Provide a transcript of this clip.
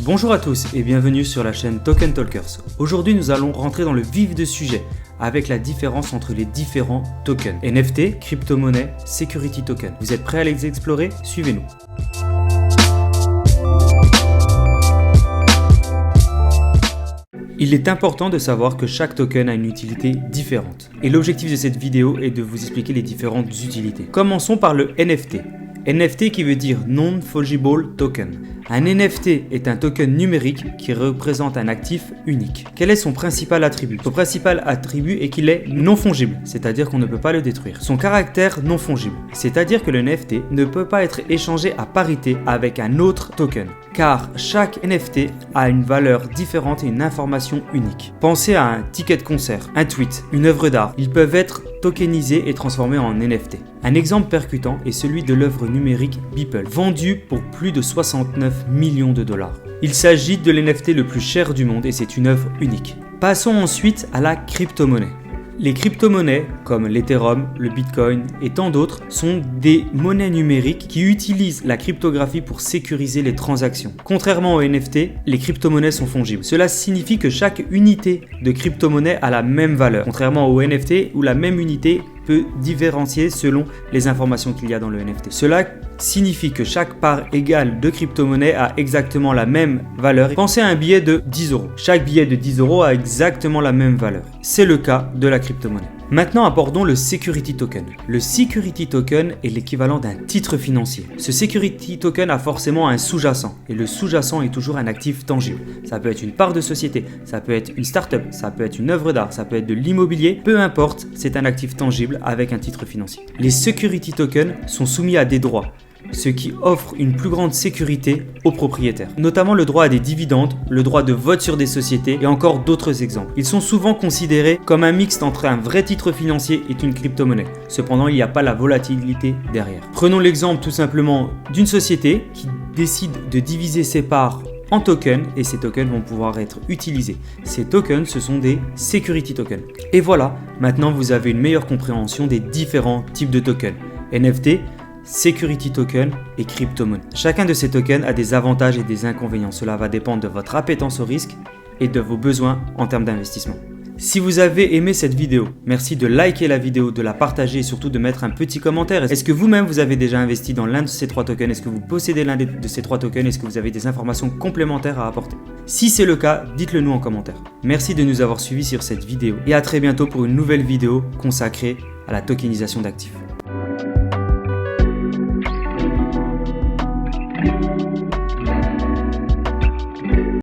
Bonjour à tous et bienvenue sur la chaîne Token Talkers. Aujourd'hui nous allons rentrer dans le vif du sujet avec la différence entre les différents tokens. NFT, crypto-monnaie, security token. Vous êtes prêts à les explorer? Suivez-nous. Il est important de savoir que chaque token a une utilité différente. Et l'objectif de cette vidéo est de vous expliquer les différentes utilités. Commençons par le NFT. NFT qui veut dire Non-Fungible Token. Un NFT est un token numérique qui représente un actif unique. Quel est son principal attribut? Son principal attribut est qu'il est non fongible, c'est-à-dire qu'on ne peut pas le détruire. Son caractère non fongible, c'est-à-dire que le NFT ne peut pas être échangé à parité avec un autre token, car chaque NFT a une valeur différente et une information unique. Pensez à un ticket de concert, un tweet, une œuvre d'art. Ils peuvent être tokenisés et transformés en NFT. Un exemple percutant est celui de l'œuvre numérique Beeple, vendue pour plus de 69 millions de dollars. Il s'agit de l'NFT le plus cher du monde et c'est une œuvre unique. Passons ensuite à la crypto-monnaie. Les crypto-monnaies, comme l'Ethereum, le Bitcoin et tant d'autres, sont des monnaies numériques qui utilisent la cryptographie pour sécuriser les transactions. Contrairement aux NFT, les crypto-monnaies sont fongibles. Cela signifie que chaque unité de crypto-monnaie a la même valeur, contrairement aux NFT où la même unité peut différencier selon les informations qu'il y a dans le NFT. Cela signifie que chaque part égale de crypto-monnaie a exactement la même valeur. Pensez à un billet de 10 euros. Chaque billet de 10 euros a exactement la même valeur. C'est le cas de la crypto-monnaie. Maintenant, abordons le Security Token. Le Security Token est l'équivalent d'un titre financier. Ce Security Token a forcément un sous-jacent et le sous-jacent est toujours un actif tangible. Ça peut être une part de société, ça peut être une start-up, ça peut être une œuvre d'art, ça peut être de l'immobilier, peu importe, c'est un actif tangible avec un titre financier. Les Security Tokens sont soumis à des droits, ce qui offre une plus grande sécurité aux propriétaires, notamment le droit à des dividendes, le droit de vote sur des sociétés et encore d'autres exemples. Ils sont souvent considérés comme un mixte entre un vrai titre financier et une crypto-monnaie. Cependant, il n'y a pas la volatilité derrière. Prenons l'exemple tout simplement d'une société qui décide de diviser ses parts en tokens et ces tokens vont pouvoir être utilisés. Ces tokens, ce sont des security tokens. Et voilà, maintenant vous avez une meilleure compréhension des différents types de tokens. NFT, Security Token et crypto-monnaie. Chacun de ces tokens a des avantages et des inconvénients. Cela va dépendre de votre appétence au risque et de vos besoins en termes d'investissement. Si vous avez aimé cette vidéo, merci de liker la vidéo, de la partager et surtout de mettre un petit commentaire. Est-ce que vous-même vous avez déjà investi dans l'un de ces trois tokens? Est-ce que vous possédez l'un de ces trois tokens? Est-ce que vous avez des informations complémentaires à apporter? Si c'est le cas, dites-le nous en commentaire. Merci de nous avoir suivis sur cette vidéo et à très bientôt pour une nouvelle vidéo consacrée à la tokenisation d'actifs.